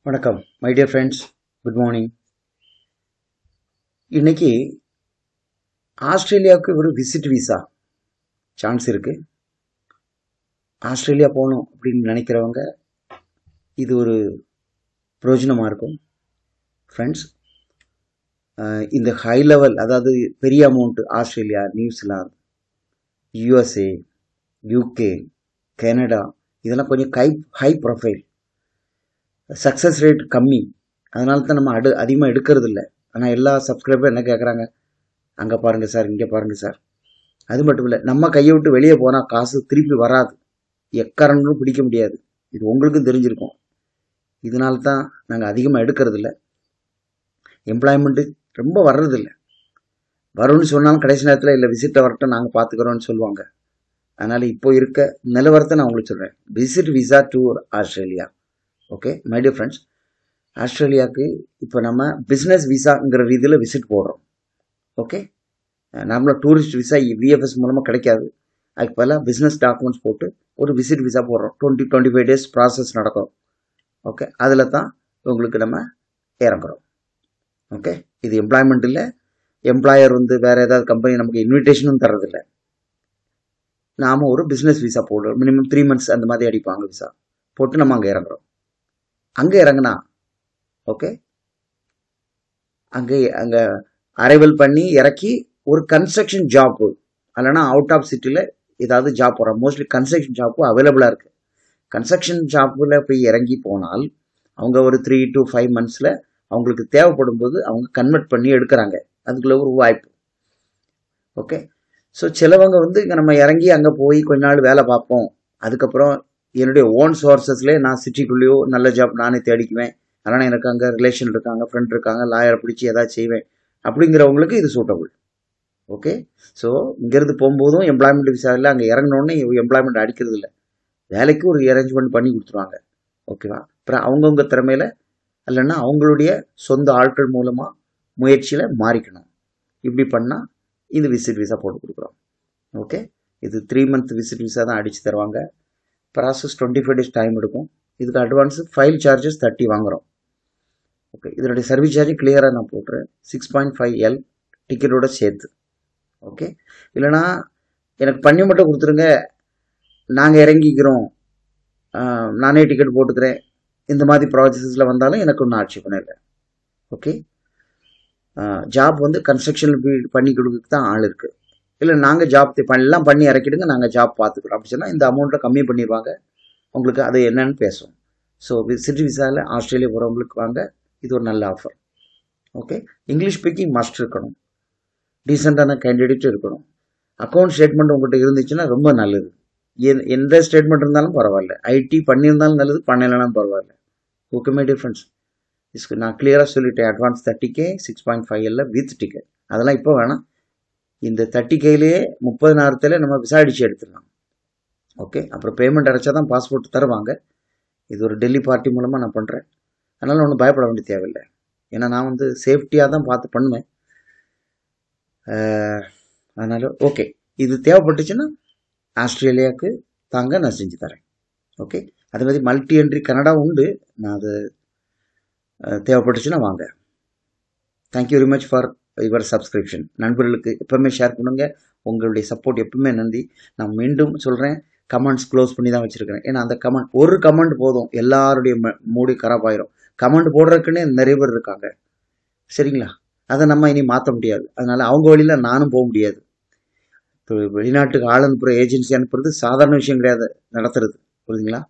வணக்கம் my dear friends, good morning. இன்னைக்கு ஆஸ்திரேலியாவுக்கு ஒரு விசிட் விசா சான்ஸ் இருக்கு. ஆஸ்திரேலியா போகணும் அப்படின்னு நினைக்கிறவங்க இது ஒரு பிரயோஜனமாக இருக்கும். ஃப்ரெண்ட்ஸ், இந்த ஹை லெவல், அதாவது பெரிய amount, Australia, New Zealand, USA, UK, Canada, இதெல்லாம் கொஞ்சம் ஹை ப்ரொஃபைல், சக்ஸஸ் ரேட் கம்மி. அதனால தான் நம்ம அதிகமாக எடுக்கிறது இல்லை. ஆனால் எல்லா சப்ஸ்கிரைபரும் என்ன கேட்குறாங்க, அங்கே பாருங்கள் சார், இங்கே பாருங்கள் சார். அது மட்டும் இல்லை, நம்ம கையை விட்டு வெளியே போனால் காசு திருப்பி வராது, எக்காரணங்களும் பிடிக்க முடியாது. இது உங்களுக்கும் தெரிஞ்சிருக்கும். இதனால தான் நாங்கள் அதிகமாக எடுக்கிறது இல்லை. எம்ப்ளாய்மெண்ட்டு ரொம்ப வர்றதில்லை. வரும்னு சொன்னாலும் கடைசி நேரத்தில் இல்லை, விசிட்டை வரட்டும், நாங்கள் பார்த்துக்கிறோன்னு சொல்லுவாங்க. அதனால் இப்போ இருக்க நிலவரத்தை நான் உங்களுக்கு சொல்கிறேன். Visit visa to Australia. Okay my dear friends, ஆஸ்திரேலியாவுக்கு இப்போ நம்ம பிஸ்னஸ் விசாங்கிற ரீதியில் விசிட் போடுறோம். ஓகே, நார்மலாக டூரிஸ்ட் விசா விஎஃப்எஸ் மூலமாக கிடைக்காது. அதுக்கு பதிலாக பிஸ்னஸ் டாக்குமெண்ட்ஸ் போட்டு ஒரு விசிட் விசா போடுறோம். 25 days ப்ராசஸ் நடக்கும். ஓகே, அதில் தான் உங்களுக்கு நம்ம இறங்குறோம். ஓகே, இது எம்ப்ளாய்மெண்ட் இல்லை. எம்ப்ளாயர் வேறு ஏதாவது கம்பெனி நமக்கு இன்விடேஷனும் தரதில்லை. நாம் ஒரு பிஸ்னஸ் விசா போடுறோம். மினிமம் 3 months அந்த மாதிரி அடிப்பாங்க விசா போட்டு நம்ம அங்கே இறங்குறோம். அங்கே இறங்கினா ஓகே, அங்கே அரைவல் பண்ணி இறக்கி ஒரு கன்ஸ்ட்ரக்ஷன் ஜாப்பு, இல்லைனா அவுட் ஆஃப் சிட்டியில் ஏதாவது ஜாப் போகிறோம். மோஸ்ட்லி கன்ஸ்ட்ரக்ஷன் ஜாப்பு அவைலபிளாக இருக்குது. கன்ஸ்ட்ரக்ஷன் ஜாப்பில் போய் இறங்கி போனால் அவங்க ஒரு 3 to 5 months அவங்களுக்கு தேவைப்படும் போது அவங்க கன்வெர்ட் பண்ணி எடுக்கிறாங்க. அதுக்குள்ள ஒரு வாய்ப்பு. ஓகே, ஸோ சிலவங்க இங்கே நம்ம இறங்கி அங்கே போய் கொஞ்ச நாள் வேலை பார்ப்போம், அதுக்கப்புறம் என்னுடைய ஓன் சோர்சஸ்லேயே நான் சிட்டிக்குள்ளேயோ நல்ல ஜாப் நானே தேடிக்குவேன், அதனால் எனக்கு அங்கே ரிலேஷன் இருக்காங்க, ஃப்ரெண்ட் இருக்காங்க, லாயரை பிடிச்சி ஏதாவது செய்வேன் அப்படிங்கிறவங்களுக்கு இது சூட்டபுள். ஓகே, ஸோ இங்கேருந்து போகும்போதும் எம்ப்ளாய்மெண்ட் விசா இல்லை, அங்கே இறங்கினோடனே எம்ப்ளாய்மெண்ட் அடிக்கிறது இல்லை, வேலைக்கு ஒரு அரேஞ்ச்மெண்ட் பண்ணி கொடுத்துருவாங்க. ஓகேவா? அப்புறம் அவங்கவுங்க திறமையில இல்லைன்னா அவங்களுடைய சொந்த ஆட்கள் மூலமாக முயற்சியில் மாறிக்கணும். இப்படி பண்ணால் இது விசிட் விசா போட்டு கொடுக்குறோம். ஓகே, இது 3 month விசிட் விசா தான் அடித்து தருவாங்க. ப்ராசஸ் 25 days டைம் எடுக்கும். இதுக்கு அட்வான்ஸு ஃபைல் சார்ஜஸ் 30 வாங்குகிறோம். ஓகே, இதனுடைய சர்வீஸ் சார்ஜ் கிளியராக நான் போட்டுறேன், 6.5L டிக்கெட்டோட சேர்த்து. ஓகே, இல்லைனா எனக்கு பண்ணி மட்டும் கொடுத்துருங்க, நாங்கள் இறங்கிக்கிறோம், நானே டிக்கெட் போட்டுக்கிறேன், இந்த மாதிரி ப்ராசஸில் வந்தாலும் எனக்கு ஒன்றும் ஆட்சேபனை இல்லை. ஓகே, ஜாப் கன்ஸ்ட்ரக்ஷன் பண்ணி கொடுக்க தான் ஆள் இருக்குது. இல்லை நாங்கள் ஜாப் எல்லாம் பண்ணி இறக்கிடுங்க, நாங்கள் ஜாப் பார்த்துக்கிறோம் அப்படி சொன்னால் இந்த அமௌண்ட்டை கம்மி பண்ணிடுவாங்க. உங்களுக்கு அது என்னன்னு பேசும். ஸோ விசிட் விசாவில் ஆஸ்திரேலியா போகிறவங்களுக்கு வாங்க, இது ஒரு நல்ல offer. Okay, English speaking must இருக்கணும், டீசெண்டான கேண்டிடேட் இருக்கணும், அக்கௌண்ட் ஸ்டேட்மெண்ட் உங்கள்கிட்ட இருந்துச்சுன்னா ரொம்ப நல்லது. எந்த ஸ்டேட்மெண்ட் இருந்தாலும் பரவாயில்ல, ஐடி பண்ணியிருந்தாலும் நல்லது, பண்ணலைனாலும் பரவாயில்ல. ஓகே மை டியர் ஃப்ரெண்ட்ஸ், இதுக்கு நான் கிளியராக சொல்லிட்டேன். Advance 30K 6.5L with ticket. அதெல்லாம் இப்போ வேணாம். இந்த 30Kலேயே 30,000 நம்ம விசாரிச்சு எடுத்துடலாம். ஓகே, அப்புறம் பேமெண்ட் அடைச்சா தான் பாஸ்போர்ட் தருவாங்க. இது ஒரு டெல்லி பார்ட்டி மூலமாக நான் பண்ணுறேன். அதனால் ஒன்றும் பயப்பட வேண்டிய தேவையில்லை. ஏன்னா நான் சேஃப்டியாக தான் பார்த்து பண்ணுவேன். அதனால் ஓகே, இது தேவைப்பட்டுச்சுன்னா ஆஸ்திரேலியாவுக்கு தாங்க நான் செஞ்சு தரேன். ஓகே, அதே மாதிரி மல்டி என்ட்ரி கனடா உண்டு. நான் அது தேவைப்பட்டுச்சுன்னா வாங்க. Thank you very much for your subscription. நண்பர்களுக்கு எப்பவுமே ஷேர் பண்ணுங்க. உங்களுடைய சப்போர்ட் எப்பவுமே நன்றி. நான் மீண்டும் சொல்கிறேன், கமெண்ட்ஸ் க்ளோஸ் பண்ணி தான் வச்சுருக்கிறேன். ஏன்னா அந்த ஒரு கமெண்ட் போதும், எல்லாருடைய மூடி கராப் ஆயிரும். கமெண்ட் போடுறதுக்குன்னே நிறைய பேர் இருக்காங்க, சரிங்களா? அதை நம்ம இனி மாற்ற முடியாது. அதனால் அவங்க வழியில் நானும் போக முடியாது. இப்போ வெளிநாட்டுக்கு ஆள் அனுப்புகிற ஏஜென்சி அனுப்புறது சாதாரண விஷயம் கிடையாது நடத்துறது, புரியுதுங்களா?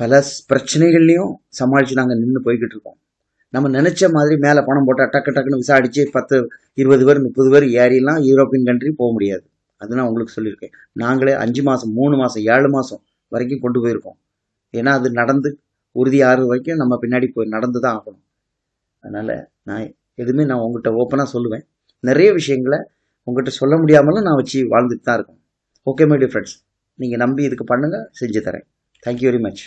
பல பிரச்சனைகள்லையும் சமாளித்து நாங்கள் நின்று போய்கிட்டு இருக்கோம். நம்ம நினச்ச மாதிரி மேலே பணம் போட்டால் டக்குன்னு விசாரித்து 10, 20 பேர் 30 பேர் ஏறிலாம் யூரோப்பியன் கண்ட்ரி போக முடியாது. அது நான் உங்களுக்கு சொல்லியிருக்கேன். நாங்களே 5 மாதம் 3 மாதம் 7 மாதம் வரைக்கும் கொண்டு போயிருக்கோம். ஏன்னா அது நடந்து உறுதி ஆறு வரைக்கும் நம்ம பின்னாடி போய் நடந்து தான் ஆகணும். அதனால் நான் எதுவுமே நான் உங்கள்கிட்ட ஓப்பனாக சொல்லுவேன். நிறைய விஷயங்களை உங்கள்கிட்ட சொல்ல முடியாமலும் நான் வச்சு வாழ்ந்துட்டு தான் இருக்கேன். ஓகே மை டியர் ஃப்ரெண்ட்ஸ், நீங்கள் நம்பி இதுக்கு பண்ணுங்கள், செஞ்சு தரேன். Thank you very much.